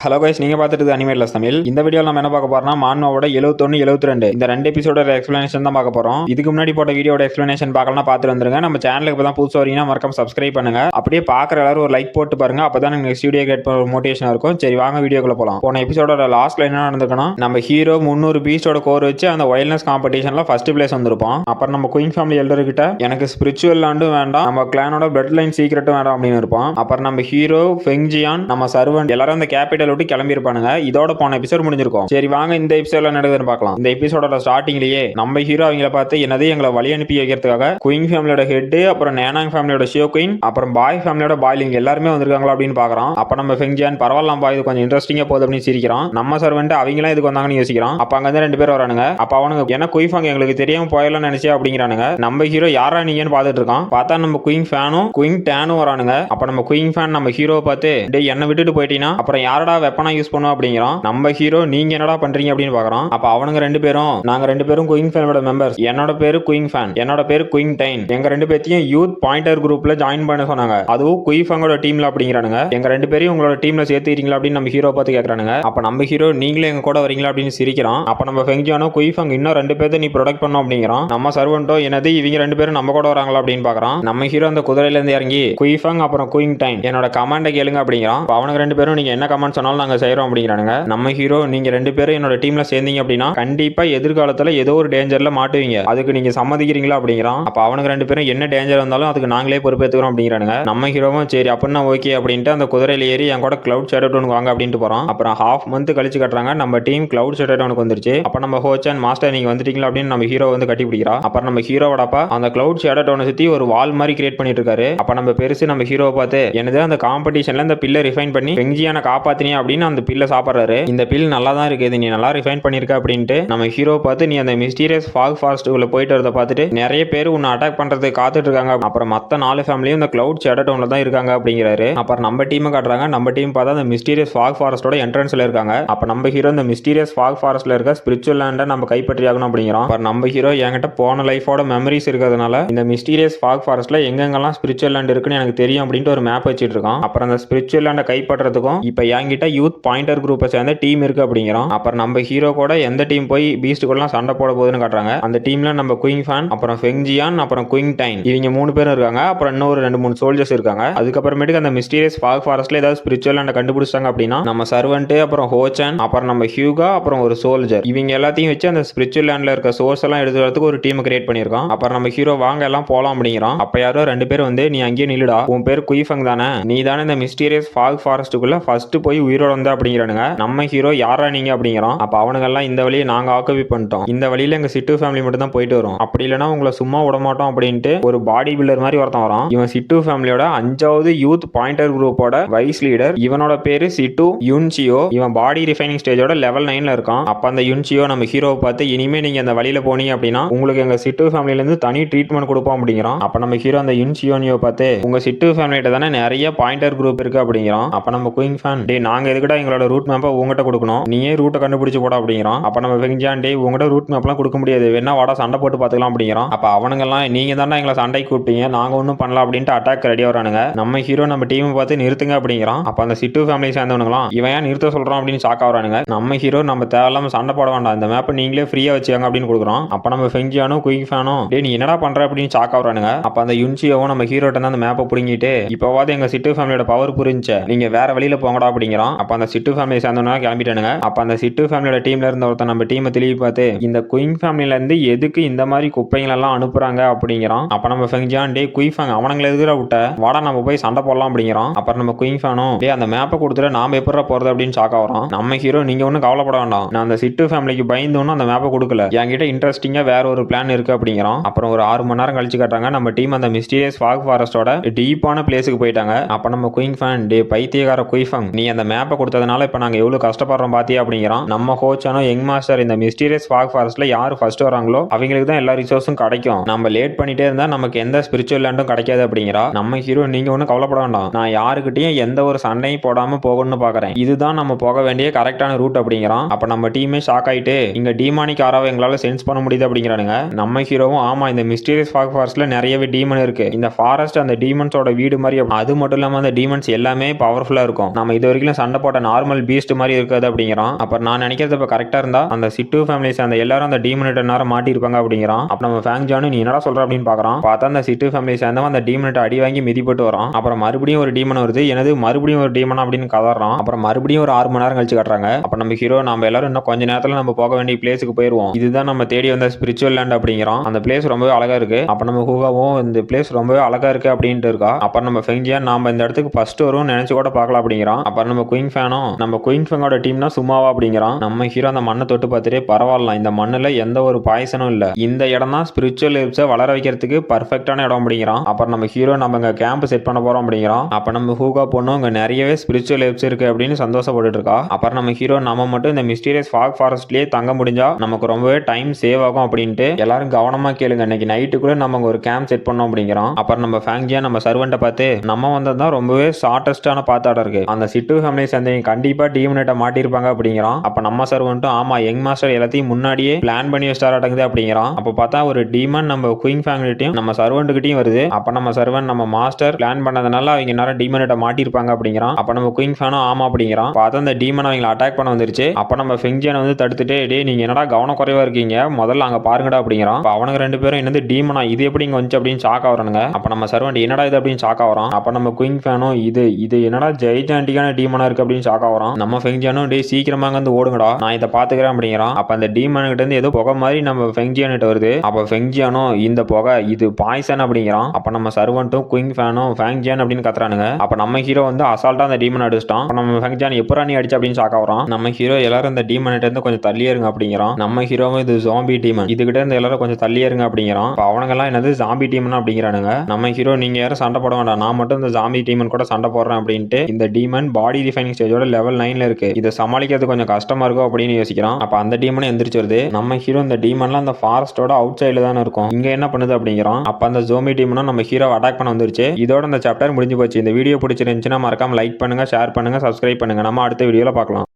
Hello guys, நீங்க பார்த்துட்டு அனிமேட்லஸ் தமிழ். இந்த வீடியோல நம்ம என்ன பார்க்க போறோம்னா மான்மாவோட 71 72 இந்த ரெண்டு எபிசோடோட எக்ஸ்பிளனேஷன் தான் பார்க்க போறோம். இதுக்கு முன்னாடி போட்ட வீடியோட எக்ஸ்பிளனேஷன் பார்க்கலாம், பார்த்துட்டு வந்துருங்க. நம்ம சேனலுக்கு இப்பதான் புதுசா வரீங்கன்னா மறக்காம சப்ஸ்கிரைப் பண்ணுங்க. அப்படியே பார்க்குற எல்லாரும் ஒரு லைக் போட்டு பாருங்க, அப்பதான் நெக்ஸ்ட் வீடியோ கேட் பண்ண மோட்டிவேஷன் இருக்கும். சரி வாங்க வீடியோக்குள்ள போலாம். போன எபிசோடோட லாஸ்ட்ல என்ன நடந்துக்கணும், நம்ம ஹீரோ 300 பீஸ்டோட கோர் வச்சு அந்த வைல்ட்னஸ் காம்படிஷன்ல ஃபர்ஸ்ட் பிளேஸ் வந்திருப்போம். அப்புறம் நம்ம குயின் ஃபேமிலி எல்டர் கிட்ட எனக்கு ஸ்பிரிச்சுவல் லாண்டும் வேண்டாம், நம்ம கிளானோட பிளட் லைன் சீக்ரெட்டும் வேண்டாம் அப்படின்னு இருப்போம். அப்புறம் நம்ம ஹீரோ ஃபெங்ஜியான் நம்ம சர்வன்ட் எல்லாரும் அந்த கேபிட்டல் விட்டு கிளம்பி இருப்பானுங்க. இதோட போன எபிசோட் முடிஞ்சிருக்கும். சரி வாங்க இந்த எபிசோட்ல நடக்குதுன்னு பார்க்கலாம். இந்த எபிசோடோட ஸ்டார்டிங்லயே நம்ம ஹீரோ அவங்கள பார்த்து என்னது எங்களை வழி அனுப்பி வைக்கிறதுக்காக குயின் ஃபேமிலியோட ஹெட், அப்புறம் நேனாங் ஃபேமிலியோட ஷியோ குயின், அப்புறம் பாய் ஃபேமிலியோட பாய்லிங் எல்லாருமே வந்திருக்காங்களா அப்படின்னு பாக்குறோம். அப்ப நம்ம ஃபெங்ஜியான் பரவாயில்லாம் பாய், இது கொஞ்சம் இன்ட்ரெஸ்டிங்கா போகுது அப்படின்னு சிரிக்கிறான். நம்ம சர்வன்ட் அவங்களாம் இதுக்கு வந்தாங்கன்னு யோசிக்கிறான். அப்ப அங்க இருந்து 2 பேர் வரானுங்க. அப்ப அவனுங்க என்ன குயிஃபாங்க எங்களுக்கு தெரியாம போயிடலாம் நினைச்சே அப்படிங்கிறானுங்க. நம்ம ஹீரோ யாரா நீங்கன்னு பார்த்துட்டு இருக்கான். பார்த்தா நம்ம குயின் ஃபேனும் குயின் டேனும் வரானுங்க. அப்ப நம்ம குயின் ஃபேன் நம்ம ஹீரோவை பார்த்து டேய் என்ன விட்டுட்டு போயிட்டீங்கன்னா அப்புறம் யாரடா வெப்பனா யூஸ் பண்ணுவோம் அப்படிங்கிறான். நம்ம ஹீரோ நீங்க என்னடா பண்றீங்க அப்படின்னு பாக்குறோம். அப்ப அவனுங்க 2 பேரும் நாங்க 2 பேரும் குயின் ஃபேனோட மெம்பர்ஸ், என்னோட பேரு குயின் ஃபேன், என்னோட பேரு குயின் டைன், எங்க 2 பேத்தையும் யூத் பாயிண்டர் குரூப்ல ஜாயின் பண்ண சொன்னாங்க, அதுவும் குயிஃபாங்கோட டீம்ல அப்படிங்கிறானுங்க. எங்க 2 பேரையும் உங்களோட டீம்ல சேர்த்துக்கிறீங்களா அப்படின்னு நம்ம ஹீரோ பார்த்து கேட்கறானுங்க. அப்ப நம்ம ஹீரோ நீங்களே எங்க கூட வரீங்களா அப்படின்னு சிரிக்கிறான். அப்ப நம்ம ஃபெங்ஜியானோ குயிஃபாங் இன்னும் 2 பேர்த்த நீ ப்ரொடெக்ட் பண்ணோம் அப்படிங்கிறான். நம்ம சர்வன்ட்டோ என்னது இவங்க 2 பேரும் நம்ம கூட வராங்களா அப்படின்னு பாக்குறான். நம்ம ஹீரோ அந்த குதிரையில இருந்து இறங்கி குயிஃபாங் அப்புறம் குயின் டைன் என்னோட கமாண்டை கேளுங்க அப்படிங்கிறான். அவனுக்கு 2 பேரும் நீங்க என்ன கமாண்ட் சொன்னாலும் நாங்க செய்யறோம் அப்படிங்கிறானுங்க. நம்ம ஹீரோ நீங்க 2 பேரும் என்னோட டீம்ல சேர்ந்தீங்க அப்படின்னா கண்டிப்பா எதிர்காலத்துல ஏதோ ஒரு டேஞ்சர்ல மாட்டுவீங்க, அதுக்கு நீங்க சம்மதிக்கிறீங்களா அப்படிங்கிறான். அப்ப அவனுக்கு 2 பேரும் என்ன டேஞ்சர் வந்தாலும் அதுக்கு நாங்களே பொறுப்பேற்றுக்கிறோம் அப்படிங்கிறானுங்க. நம்ம ஹீரோவும் சரி அப்படின்னா ஓகே அப்படின்ட்டு அந்த குதிரையில ஏறி என் கூட கிளவுட் ஷேடோ டவுனுக்கு வாங்க அப்படின்ட்டு போறோம். அப்புறம் ஹாஃப் மந்த் கழிச்சு கட்டுறாங்க, நம்ம டீம் கிளவுட் ஷேடோ டவுனுக்கு வந்துருச்சு. அப்ப நம்ம ஹோச்சன் மாஸ்டர் நீங்க வந்துட்டீங்களா அப்படின்னு நம்ம ஹீரோ வந்து கட்டி பிடிக்கிறா. அப்புறம் நம்ம ஹீரோவோட அப்பா அந்த கிளவுட் ஷேடோ டவுனை சுத்தி ஒரு வால் மாதிரி கிரியேட் பண்ணிட்டு இருக்காரு. அப்ப நம்ம பெருசு நம்ம ஹீரோவை பார்த்து என்னது அந்த காம்படிஷன்ல இந்த பில்லை ரிஃபைன் பண்ணி ஃபெங்ஜியான காப்பாத்தினே அப்படின்னு அந்த பில்லை சாப்பிடுறாரு. இந்த பில் நல்லா தான் இருக்குது, நீ நல்லா ரிஃபைன் பண்ணிருக்க அப்படின்ட்டு நம்ம ஹீரோ பார்த்து நீ அந்த மிஸ்டீரியஸ் ஃபாக் ஃபாரஸ்ட் உள்ள போயிட்டு வரத பார்த்துட்டு நிறைய பேர் உன்னை அட்டாக் பண்றதுக்கு காத்துட்டு இருக்காங்க, அப்புறம் மத்த 4 ஃபேமிலியும் இந்த கிளவுட் ஷேடோ டவுன்ல தான் இருக்காங்க அப்படிங்கிறாரு. அப்புறம் நம்ம டீமை காட்டுறாங்க. நம்ம டீம் பார்த்தா அந்த மிஸ்டீரியஸ் ஃபாக் ஃபாரஸ்டோட என்ட்ரன்ஸ்ல இருக்காங்க. அப்ப நம்ம ஹீரோ இந்த மிஸ்டீரியஸ் ஃபாக் ஃபாரஸ்ட்ல இருக்க ஸ்பிரிச்சுவல் லேண்டை நம்ம கைப்பற்றி ஆகணும் அப்படிங்கிறோம். அப்புறம் நம்ம ஹீரோ என்கிட்ட போன லைஃபோட மெமரிஸ் இருக்கிறதுனால இந்த மிஸ்டீரியஸ் ஃபாக் ஃபாரஸ்ட்ல எங்கெங்கெல்லாம் ஸ்பிரிச்சுவல் லேண்ட் இருக்குன்னு எனக்கு தெரியும் அப்படின்ட்டு ஒரு மேப் வச்சிட்டு இருக்கான். அப்புறம் அந்த ஸ்பிரிச்சுவல் லேண்டை கைப்பற்றதுக்கும் இப்ப என்கிட்ட யூத் பாயிண்டர் குரூப்பை சேர்ந்த டீம் இருக்கு அப்படிங்கிறோம். அப்புறம் நம்ம ஹீரோ கூட எந்த டீம் போய் பீஸ்ட் கூட சண்டை போட போகுதுன்னு காட்டுறாங்க. அந்த டீம்ல நம்ம குயின் ஃபேன், அப்புறம் ஃபெங்ஜியான், அப்புறம் குயின் டைன் இவங்க 3 பேரும் இருக்காங்க. அப்புறம் இன்னொரு 2-3 சோல்ஜர்ஸ் இருக்காங்க. அதுக்கப்புறமேட்டுக்கு அந்த மிஸ்டீரியஸ் ஃபாக் ஃபாரஸ்ட்ல ஏதாவது ஸ்பிரிச்சுவல் லேண்ட் கண்டுபிடிச்சாங்க அப்படின்னா நம்ம சர்வன்ட், அப்புறம் ஹோச்சன், அப்புறம் நம்ம ஹியூகா, அப்புறம் ஒரு சோல்ஜர் இவங்க எல்லாத்தையும் வச்சு அந்த ஸ்பிரிச்சுவல் லேண்ட்ல இருக்க சோர்ஸ் எல்லாம் எடுத்து வரதுக்கு ஒரு டீம் கிரியேட் பண்ணிருக்கோம். அப்புறம் நம்ம ஹீரோ வாங்க எல்லாம் போலாம் அப்படிங்கிறோம். அப்ப யாரோ 2 பேர் வந்து நீ அங்கேயே நில்லுடா, உன் பேர் குயிஃபங் தானே, நீ தானே இந்த மிஸ்டீரியஸ் ஃபாக் ஃபாரஸ்ட்டுக்குள்ள ஃபர்ஸ்ட் போய் உயிரோட வந்த அப்படிங்கிறானுங்க. நம்ம ஹீரோ யாரா நீங்க அப்படிங்கிறோம். அப்ப அவனுங்க எல்லாம் இந்த வழியை நாங்க ஆக்குபை பண்ணிட்டோம், இந்த வழியில எங்க சிட்டு ஃபேமிலி மட்டும் தான் போயிட்டு வரும், அப்படி இல்லைன்னா உங்களை சும்மா விட மாட்டோம் அப்படின்ட்டு ஒரு பாடி பில்டர் மாதிரி ஒருத்தன் வரான். இவன் சிட்டு ஃபேமிலியோட 5வது யூத் பாயிண்டர் குரூப்போட வைஸ் லீடர். இவனோட பேரு சிட்டு யுன்சியோ. இவன் பாடி ரிஃபைனிங் ஸ்டேஜோட லெவல் 9ல இருக்கான். அப்ப அந்த யுன்சியோ நம்ம ஹீரோவை பார்த்து இனிமே நீங்க அந்த வழியில போனீங்க அப்படின்னா உங்களுக்கு எங்க சிட்டு ஃபேமிலில இருந்து தனி ட்ரீட்மெண்ட் கொடுப்போம் அப்படிங்கிறான். அப்ப நம்ம ஹீரோ அந்த யுன்சியோனியோ பார்த்து உங்க சிட்டு ஃபேமிலிட்ட தானே நிறைய பாயிண்டர் குரூப் இருக்கு அப்படிங்கிறான். அப்ப நம்ம குயின் ஃபேன் டே நாங்க எதுக்கிட்ட எங்களோட ரூட் மேப்பை உங்ககிட்ட கொடுக்கணும், நீயே ரூட்டை கண்டுபிடிச்சு போட அப்படிங்கிறான். அப்ப நம்ம ஃபெங்ஜியான் டே உங்ககிட்ட ரூட் மேப்லாம் கொடுக்க முடியாது, வேணா வாடா சண்டை போட்டு பார்த்துக்கலாம் அப்படிங்கிறான். அப்ப அவனுங்கெல்லாம் நீங்க தானே எங்களை சண்டை கூப்பிட்டீங்க, நாங்க ஒன்றும் பண்ணலாம் அப்படின்ட்டு அட்டாக் ரெடியா வரானுங்க. நம்ம ஹீரோ நம்ம டீமை பார்த்து நிறுத்துங்க அப்படிங்கிறான். அப்ப அந்த சிட்டு ஃபேமிலி சேர்ந்தவனுங்களாம் இவன் ஏன் நிறுத்த சொல்றான் அப்படின்னு ஷாக் ஆகுறானுங்க. நம்ம ஹீரோ நம்ம தேவையில்லாம சண்டை போட வேண்டாம், இந்த மேப்பை நீங்களே ஃப்ரீயா வச்சுக்காங்க அப்படின்னு கொடுக்குறோம். அப்ப நம்ம ஃபெங்ஜியானும் குயிக் ஃபேனும் டே நீ என்னடா பண்ற அப்படின்னு ஷாக் ஆகுறானுங்க. அப்ப அந்த யுன்சியோவும் நம்ம ஹீரோட்ட தான் அந்த மேப்பை புடுங்கிட்டு இப்போவாது எங்க சிட்டு ஃபேமிலியோட பவர் புரிஞ்சு நீங்க வேற வழியில போங்கடா அப்படிங்கிறான். அப்ப அந்த சிட்டு ஃபேமிலி சேர்ந்தவனா கிளம்பிட்டானுங்க. அப்ப அந்த சிட்டு ஃபேமிலியோட டீம்ல இருந்த ஒருத்தன் நம்ம டீமை திரும்பி பார்த்து இந்த குயின் ஃபேமிலில இருந்து எதுக்கு இந்த மாதிரி குப்பைகள் எல்லாம் அனுப்புறாங்க அப்படிங்கிறான். அப்ப நம்ம ஃபெங்ஜியான் டே குயிஃபாங் அவனுங்களை எதுக்குற விட்ட, வாடா நம்ம போய் சண்டை போடலாம் அப்படிங்கிறான். அப்புறம் நம்ம குயின் ஃபேனும் டே அந்த மேப்பை கொடுத்துட்டு நாம எப்படா போறது அப்படின்னு ஷாக் ஆகிறோம். நம்ம ஹீரோ நீங்க ஒன்றும் கவலைப்பட வேண்டாம், நான் அந்த சிட்டு ஃபேமிலிக்கு பயந்தோன்னு அந்த மேப்பை கொடுக்கல, என்கிட்ட இன்ட்ரெஸ்டிங்கா வேற ஒரு பிளான் இருக்கு அப்படிங்கிறான். அப்புறம் ஒரு 6 மணி நேரம் கழிச்சு காட்டுறாங்க நம்ம டீம் அந்த மிஸ்டீரியஸ் ஃபாக் ஃபாரஸ்டோட டீப்பான பிளேஸுக்கு போயிட்டாங்க. அப்ப நம்ம குயின் ஃபேன் டே பைத்தியக்கார குயிஃபங் நீ அந்த மேப்பை கொடுத்ததுனால இப்ப நாங்க எவ்வளவு கஷ்டப்படுறோம் பாத்தியா அப்படிங்கிறான். நம்ம ஹோச்சானோ யங் மாஸ்டர் இந்த மிஸ்டீரியஸ் ஃபாக் ஃபாரஸ்ட்ல யாரு ஃபர்ஸ்ட் வராங்களோ அவங்களுக்கு தான் எல்லா ரிசோர்ஸும் கிடைக்கும், நம்ம லேட் பண்ணிட்டே இருந்தா நமக்கு எந்த ஸ்பிரிச்சுவல் லேண்டும் கிடைக்காது அப்படிங்கிறா. நம்ம ஹீரோ நீங்க ஒன்றும் கவலைப்பட வேண்டாம், நான் யாருக்கிட்டையும் எந்த ஒரு சண்டையும் போடாம போகணும்னு பாக்குறேன், இதுதான் நம்ம போக வேண்டிய கரெக்டான ரூட் அப்படிங்கிறான். அப்ப நம்ம டீமே ஷாக் ஆயிட்டு இங்க டீமானிக் ஆராவை எங்களால சென்ஸ் பண்ண முடியுது அப்படிங்கிறானுங்க. நம்ம ஹீரோவும் ஆமா இந்த மிஸ்டீரியஸ் ஃபாக் ஃபாரஸ்ட்ல நிறையவே டீமன் இருக்கு, இந்த ஃபாரஸ்ட் அந்த டீமன்ஸோட வீடு மாதிரி, அது மட்டும் இல்லாம அந்த டீமன்ஸ் எல்லாமே பவர்ஃபுல்லா இருக்கும், நம்ம இது வரைக்கும் சண்டை போட்ட நார்மல் பீஸ்ட் மாதிரி இருக்காது அப்படிங்கிறான். அப்புறம் நான் நினைக்கிறது இப்ப கரெக்டா இருந்தா அந்த சிட்டு ஃபேமிலி சேர்ந்த எல்லாரும் அந்த டீமனிட்ட நேரம் மாட்டிருப்பாங்க அப்படிங்கிறான். அப்ப நம்ம ஃபேங் ஜானு நீ என்னடா சொல்ற அப்படின்னு பாக்குறான். பார்த்தா அந்த சிட்டு ஃபேமிலி சேர்ந்தவன் அந்த டீமனிட்ட அடி வாங்கி மிதிப்பட்டு வரான். அப்புறம் மறுபடியும் ஒரு டீமன் வருது. எனது மறுபடியும் ஒரு டீமன் அப்படின்னு கதறான். அப்புறம் மறுபடியும் ஒரு 6 மணி நேரம் கழிச்சு காட்டுறாங்க. அப்ப நம்ம ஹீரோ நம்ம எல்லாரும் இன்னும் கொஞ்ச நேரத்துல நம்ம போக வேண்டிய பிளேஸுக்கு போயிருவோம். இதுதான் நம்ம தேடி வந்த ஸ்பிரிச்சுவல் லேண்ட் அப்படிங்கிறான். அந்த பிளேஸ் ரொம்பவே அழகா இருக்கு. அப்ப நம்ம ஹூகாவும் இந்த பிளேஸ் ரொம்பவே அழகா இருக்கு அப்படின்ட்டு இருக்கா. அப்புறம் நம்ம ஃபெங்ஜியான் நாம இந்த இடத்துக்கு ஃபர்ஸ்ட் வரும் நினைச்சு கூட பார்க்கலாம் அப்படிங்கிறான். அப்புறம் நம்ம குயிங் ஃபேனும் நம்ம குயிங் ஃபேங்கோட டீம்னா சும்மாவா அப்படிங்கிறான். நம்ம ஹீரோ அந்த மண்ணை தொட்டு பார்த்துட்டே பரவாயில்ல, இந்த மண்ணுல எந்த ஒரு பாய்சனும் இல்ல, இந்த இடம் தான் ஸ்பிரிச்சுவல் ஹெர்ப்ஸை வளர வைக்கிறதுக்கு பர்ஃபெக்டான இடம் அப்படிங்கிறான். அப்புறம் நம்ம ஹீரோ நம்ம இங்க கேம்ப் செட் பண்ண போறோம் அப்படிங்கிறான். அப்ப நம்ம ஹூகா பொண்ணும் இங்க நிறையவே ஸ்பிரிச்சுவல் ஹெர்ப்ஸ் இருக்கு அப்படின்னு சந்தோஷப்பட்டு இருக்கா. அப்புறம் நம்ம ஹீரோ நம்ம மட்டும் இந்த மிஸ்டீரியஸ் ஃபாக் ஃபாரஸ்ட்லயே தங்க முடிஞ்சா நமக்கு ரொம்பவே டைம் சேவ் ஆகும் அப்படின்ட்டு எல்லாரும் கவனமா கேளுங்க, இன்னைக்கு நைட்டுக்குள்ள நம்ம ஒரு கேம்ப் செட் பண்ணோம் அப்படிங்கிறான். அப்புறம் நம்ம ஃபேங்ஜியா நம்ம சர்வெண்ட்டை பார்த்து நம்ம வந்ததுதான் ரொம்பவே ஷார்டஸ்டான பாத்தாட இருக்கு, அந்த சிட்டு ஃபேமிலி சேர்ந்தவங்க கண்டிப்பா டீமினேட்ட மாட்டிருப்பாங்க அப்படிங்கிறான். அப்ப நம்ம சர்வெண்ட்டும் ஆமா யங் மாஸ்டர் எல்லாத்தையும் முன்னாடியே பிளான் பண்ணி வச்சுட்டார் அடங்குது அப்படிங்கிறான். அப்ப பார்த்தா ஒரு டீமன் நம்ம குயிங் ஃபேமிலிட்டையும் நம்ம சர்வெண்ட்டுகிட்டையும் வருது. அப்ப நம்ம சர்வெண்ட் நம்ம மாஸ்டர் பிளான் பண்ணதுனால அவங்க நேரம் டீமனேட்ட மாட்டிருப்பாங்க அப்படிங்கிறான். அப்ப நம்ம குயிங் ஃபேனும் ஆமா அப்படிங்கிறான். பார்த்தா அந்த டீமன் அவங்களை அட்டாக் பண்ண வந்துருச்சு. அப்ப நம்ம ஃபெங்ஜியனை வந்து தடுத்துட்டு டேய் நீங்க என்னடா கவனம் குறைவா இருக்கீங்க, முதல்ல அங்க பாருங்கடா அப்படிங்கிறான். அப்ப அவனுங்க 2 பேரும் என்னது டீமனா இது எப்படி இங்க வந்துச்சு அப்படின்னு ஷாக் ஆவறானுங்க. அப்ப நம்ம சர்வெண்ட் என்னடா இது அப்படின்னு ஷாக் ஆவறான். அப்ப நம்ம குயிங் ஃபேனும் இது என்னடா ஜெய்ஜாண்டிக்கான டீமனா இருக்கு அப்படின்னு ஷாக் ஆவறான். நம்ம ஃபெங்ஜியனும் டேய் சீக்கிரமா வந்து ஓடுங்கடா நான் இதை பாத்துக்கிறேன் அப்படிங்கிறான். அப்ப அந்த டீமன் கிட்ட இருந்து ஏதோ புகை மாதிரி நம்ம ஃபெங்ஜியன் கிட்ட வருது. அப்ப ஃபெங்ஜியனும் இந்த புகை இது பாய்சன் அப்படிங்கிறான். அப்ப நம்ம சர்வெண்ட்டும் குயிங் ஃபேனும் ஃபேங்ஜியன் அப்படின்னு கத்துறானுங்க. அப்ப நம்ம ஹீரோ வந்து அசால்ட்டா அந்த டீமன் அடிச்சிட்டான். நம்ம ஃபெங்ஜியன் எப்பறா நீ அடிச்ச அப்படின்னு ஷாக் ஆவறான். நம்ம ஹீரோ எல்லாரும் அந்த டீமன் கிட்ட இருந்து கொஞ்சம் தள்ளியே இருங்க அப்படிங்கிறான். நம்ம ஹீரோவும் இது ஜாம்பி டீமன் இதுகிட்ட இருந்து எல்லாரும் கொஞ்சம் தள்ளியே இருங்க அப்படிங்கிறான். அவங்க எல்லாம் என்னது ஜாம்பி டீமன் அப்படிங்கிறானுங்க. நம்ம ஹீரோ நீங்க யாரும் சண்டை போட வேண்டாம், நான் மட்டும் இந்த ஜாம்பி டீமன் கூட சண்டை போடுறேன் அப்படின்ட்டு இந்த டீமன் பாடி ரிஃபைனிங் ஸ்டேஜோட லெவல் 9ல இருக்கு, இதை சமாளிக்கிறது கொஞ்சம் கஷ்டமா இருக்கும் அப்படின்னு யோசிக்கிறான். அப்ப அந்த டீமன் எந்திரிச்சு வருது. நம்ம ஹீரோ இந்த டீமன்லாம் அந்த ஃபாரஸ்டோட அவுட் சைடுல தானே இருக்கும், இங்க என்ன பண்ணுது அப்படிங்கிறான். அப்ப அந்த ஜோம்பி டீமனும் நம்ம ஹீரோ அட்டாக் பண்ண வந்துருச்சு. இதோட இந்த சாப்டர் முடிஞ்சு போச்சு. இந்த வீடியோ பிடிச்சிருந்துச்சுன்னா மறக்காம லைக் பண்ணுங்க, ஷேர் பண்ணுங்க, சப்ஸ்கிரைப் பண்ணுங்க. நம்ம அடுத்த வீடியோல பார்க்கலாம்.